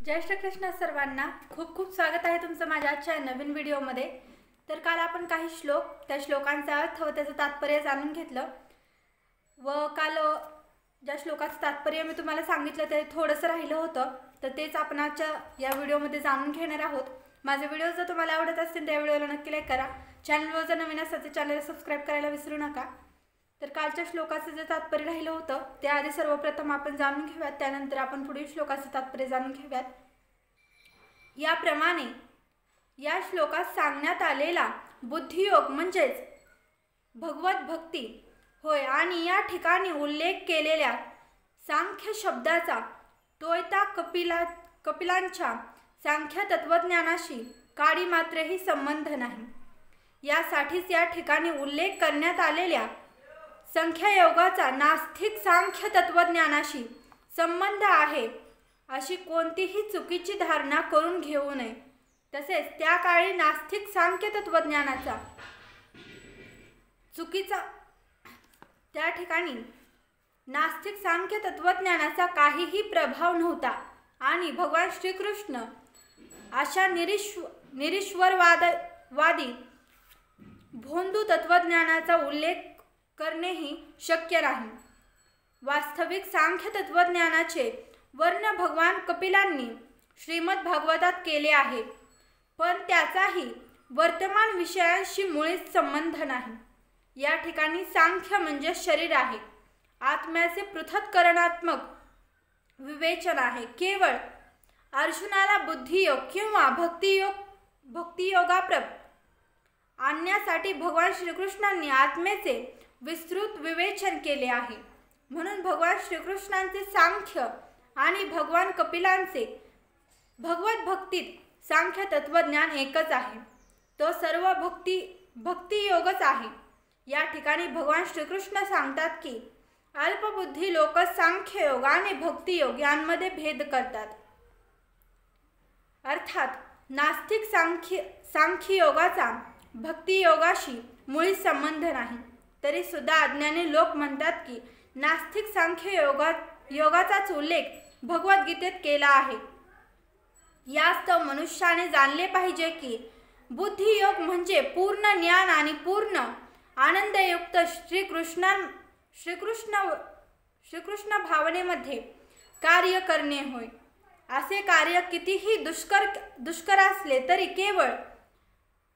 जय श्री कृष्ण सर्वांना खूप खूप स्वागत आहे तुमचं माझ्या आजच्या नवीन व्हिडिओमध्ये। तर काल आपण काही श्लोक त्या श्लोकांचा अर्थ व त्याचं तात्पर्य जाणून घेतलं व काल ज्या श्लोकाचं तात्पर्य मी तुम्हाला सांगितलं ते थोडंसं राहिलं होतं, तर तेच आपण आजच्या या व्हिडिओमध्ये जाणून घेणार आहोत। माझे व्हिडिओ जर तुम्हाला आवडत असतील तर व्हिडिओला नक्की लाईक करा, चॅनलवर जर नवीन असाल तर चॅनलला सबस्क्राइब करायला विसरू नका। तर कालच्या श्लोकाचं जे तात्पर्य राहिलं होतं ते आधी सर्वप्रथम आपण जाणून घेऊयात, त्यानंतर आपण पुढील श्लोकाचं तात्पर्य जाणून घेऊयात। याप्रमाणे या श्लोकात सांगण्यात आलेला बुद्धियोग म्हणजेच भगवत भक्ती होय आणि या ठिकाणी उल्लेख केलेल्या सांख्य शब्दाचा तोयता कपिलांच्या सांख्य तत्वज्ञानाशी काडी मात्रही संबंध नाही। यासाठीच या ठिकाणी उल्लेख करण्यात आलेल्या संख्यायोगाचा नास्तिक सांख्य तत्वज्ञानाशी संबंध आहे अशी कोणतीही चुकीची धारणा करून घेऊ नये। तसेच त्या काळी नास्तिक सांख्य तत्वज्ञानाचा चुकीचा त्या ठिकाणी नास्तिक सांख्य तत्वज्ञानाचा काहीही प्रभाव नव्हता आणि भगवान श्रीकृष्ण अशा निरीश्वरवादी भोंदू तत्वज्ञानाचा उल्लेख करणेही शक्य नाही। वास्तविक सांख्य तत्वज्ञानाचे वर्ण भगवान कपिलांनी श्रीमद भागवतात केले आहे, पण त्याचाही वर्तमान विषयांशी मुळीच संबंध नाही। या ठिकाणी सांख्य म्हणजे शरीर आहे, आत्म्याचे पृथक्करणात्मक विवेचन आहे। केवळ अर्जुनाला बुद्धियोग किंवा भक्तियोगाप्रत आणण्यासाठी भगवान श्रीकृष्णांनी आत्मेचे विस्तृत विवेचन केले आहे। म्हणून भगवान श्रीकृष्णांचे सांख्य आणि भगवान कपिलांचे भगवत भक्तीत सांख्य तत्वज्ञान एकच आहे, तो सर्व भक्तियोगच आहे। या ठिकाणी भगवान श्रीकृष्ण सांगतात की अल्पबुद्धी लोक सांख्ययोग आणि भक्तियोग यांमध्ये भेद करतात। अर्थात नास्तिक सांख्ययोगाचा भक्तियोगाशी मुळीच संबंध नाही। तरी सुद्धा अज्ञानी लोक म्हणतात की नास्तिक सांख्ययोगाचाच उल्लेख भगवद्गीतेत केला आहे। यास्तव मनुष्याने जाणले पाहिजे की बुद्धियोग म्हणजे पूर्ण ज्ञान आणि पूर्ण आनंदयुक्त श्रीकृष्ण भावनेमध्ये कार्य करणे होय। असे कार्य कितीही दुष्कर असले तरी केवळ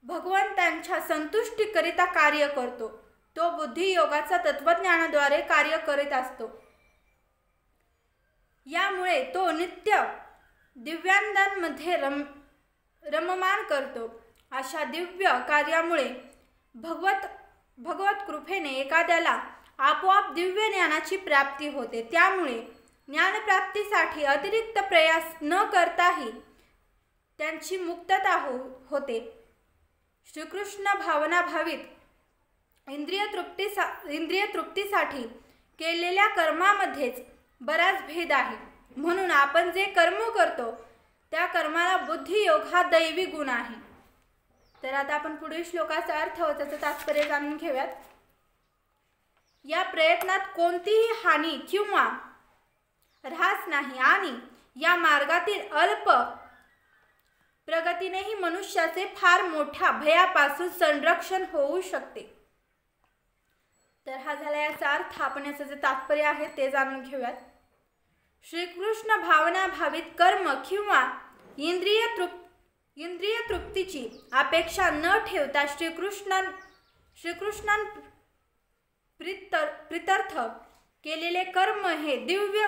भगवंतांच्या संतुष्टीकरिता कार्य करतो, तो बुद्धियोगाचा तत्वज्ञानाद्वारे कार्य करीत असतो। यामुळे तो नित्य दिव्यानंदांमध्ये रममान करतो। अशा दिव्य कार्यामुळे भगवत कृपेने एखाद्याला आपोआप दिव्य ज्ञानाची प्राप्ती होते। त्यामुळे ज्ञानप्राप्तीसाठी अतिरिक्त प्रयास न करताही त्यांची मुक्तता होते। श्रीकृष्ण भावना भावित इंद्रिय तृप्तीसाठी केलेल्या कर्मामध्येच बराच भेद आहे। म्हणून आपण जे कर्म करतो त्या कर्माला बुद्धियोग हा दैवी गुण आहे। तर आता आपण पुढील श्लोकाचा अर्थ व त्याचं तात्पर्य जाणून घेऊयात। या प्रयत्नात कोणतीही हानी किंवा ऱ्हास नाही आणि या मार्गातील अल्प प्रगतीनेही मनुष्याचे फार मोठ्या भयापासून संरक्षण होऊ शकते। तर हा झाला याचा अर्थ। आपण याचं जे तात्पर्य आहे ते जाणून घेऊयात। श्रीकृष्ण भावना भावित कर्म किंवा इंद्रिय तृप्तीची अपेक्षा न ठेवता श्रीकृष्णां प्रीत्यर्थ केलेले कर्म हे दिव्य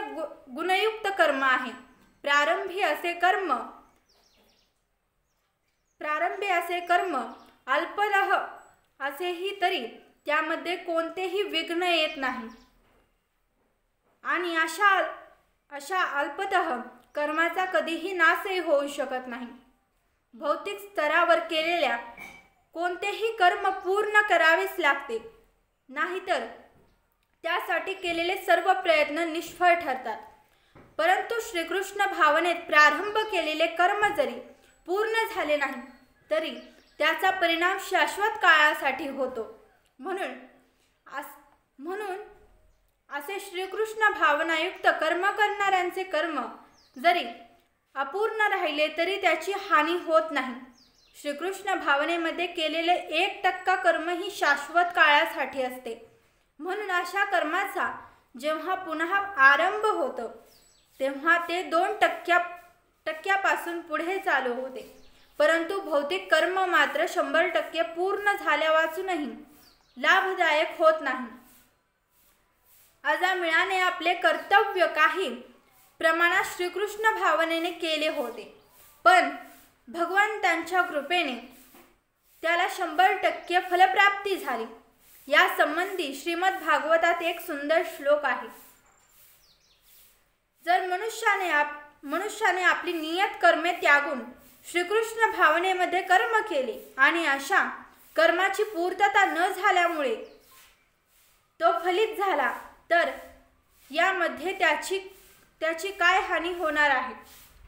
गुणयुक्त कर्म आहे। प्रारंभी असे कर्म अल्पलह असेही तरी त्यामध्ये कोणतेही विघ्न येत नाही आणि अशा अल्पतः कर्माचा कधीही नाशही होऊ शकत नाही। भौतिक स्तरावर केलेल्या कोणतेही कर्म पूर्ण करावेच लागते, नाहीतर त्यासाठी केलेले सर्व प्रयत्न निष्फळ ठरतात। परंतु श्रीकृष्ण भावनेत प्रारंभ केलेले कर्म जरी पूर्ण झाले नाही तरी त्याचा परिणाम शाश्वत काळासाठी होतो। म्हणून असे श्रीकृष्ण भावनायुक्त कर्म करणाऱ्यांचे कर्म जरी अपूर्ण राहिले तरी त्याची हानी होत नाही. श्रीकृष्ण भावनेमध्ये केलेले 1% कर्मही शाश्वत काळासाठी असते. म्हणून अशा कर्माचा जेव्हा पुन्हा आरंभ होतो तेव्हा ते 2% पुढे चालू होते. परंतु भौतिक कर्म मात्र 100% पूर्ण झाल्या वाचूनही लाभदायक होत नाही. अजामिळाने आपले कर्तव्य काही प्रमाणात श्रीकृष्ण भावनेने केले होते, पण भगवंतांच्या कृपेने त्याला 100% फलप्राप्ती झाली. या संबंधी श्रीमद भागवतात एक सुंदर श्लोक आहे. जर मनुष्याने आपली नियत कर्मे त्यागून श्रीकृष्ण भावनेमध्ये कर्म केले आणि अशा कर्माची पूर्तता न झाल्यामुळे तो फलित झाला तर यामध्ये त्याची काय हानी होणार आहे.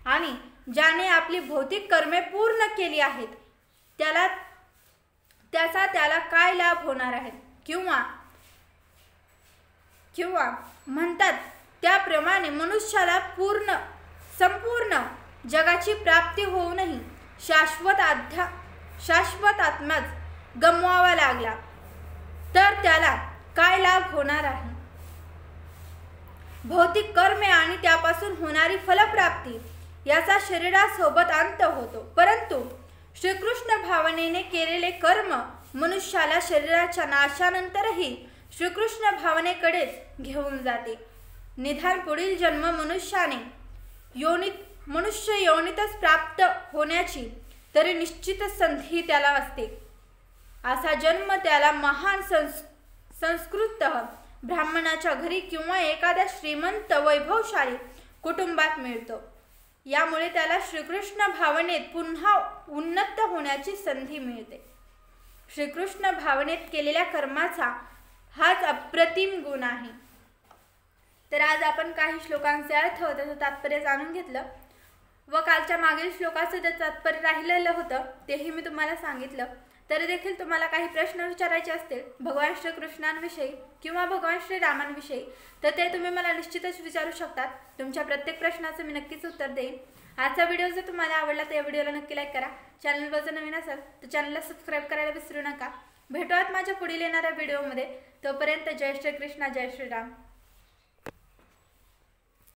आणि ज्याने आपली भौतिक कर्मे पूर्ण केली आहेत त्याला काय लाभ होणार आहे. किंवा म्हणतात त्याप्रमाणे मनुष्याला संपूर्ण जगाची प्राप्ती होऊनही शाश्वत आत्माच गमवावा लागला तर त्याला काय लाभ होणार आहे. भौतिक कर्मे आणि त्यापासून होणारी फलप्राप्ती याचा शरीरासोबत अंत होतो, परंतु श्रीकृष्ण भावनेने केलेले कर्म मनुष्याला शरीराच्या नाशानंतरही श्रीकृष्ण भावनेकडेच घेऊन जाते. निदान पुढील जन्म मनुष्य योनीतच प्राप्त होण्याची तरी निश्चित संधी त्याला असते. असा जन्म त्याला महान संस्कृत ब्राह्मणाच्या घरी किंवा एखाद्या श्रीमंत वैभवशाली कुटुंबात मिळतो. यामुळे त्याला श्रीकृष्ण भावनेत पुन्हा उन्नत होण्याची संधी मिळते. श्रीकृष्ण भावनेत केलेल्या कर्माचा हाच अप्रतिम गुण आहे. तर आज आपण काही श्लोकांचे अर्थ व त्याचं तात्पर्य जाणून घेतलं व कालच्या मागील श्लोकाचं जे तात्पर्य राहिलेलं होतं तेही मी तुम्हाला सांगितलं. तरी देखील तुम्हाला काही प्रश्न विचारायचे असतील भगवान श्रीकृष्णांविषयी किंवा भगवान श्रीरामांविषयी तर ते तुम्ही मला निश्चितच विचारू शकतात. तुमच्या प्रत्येक प्रश्नाचं मी नक्कीच उत्तर देईन. आजचा व्हिडिओ जर तुम्हाला आवडला तर या व्हिडिओला नक्की लाईक करा. चॅनलवर जर नवीन असेल तर चॅनलला सबस्क्राईब करायला विसरू नका. भेटूयात माझ्या पुढील येणाऱ्या व्हिडिओमध्ये. तोपर्यंत जय श्रीकृष्ण, जय श्रीराम.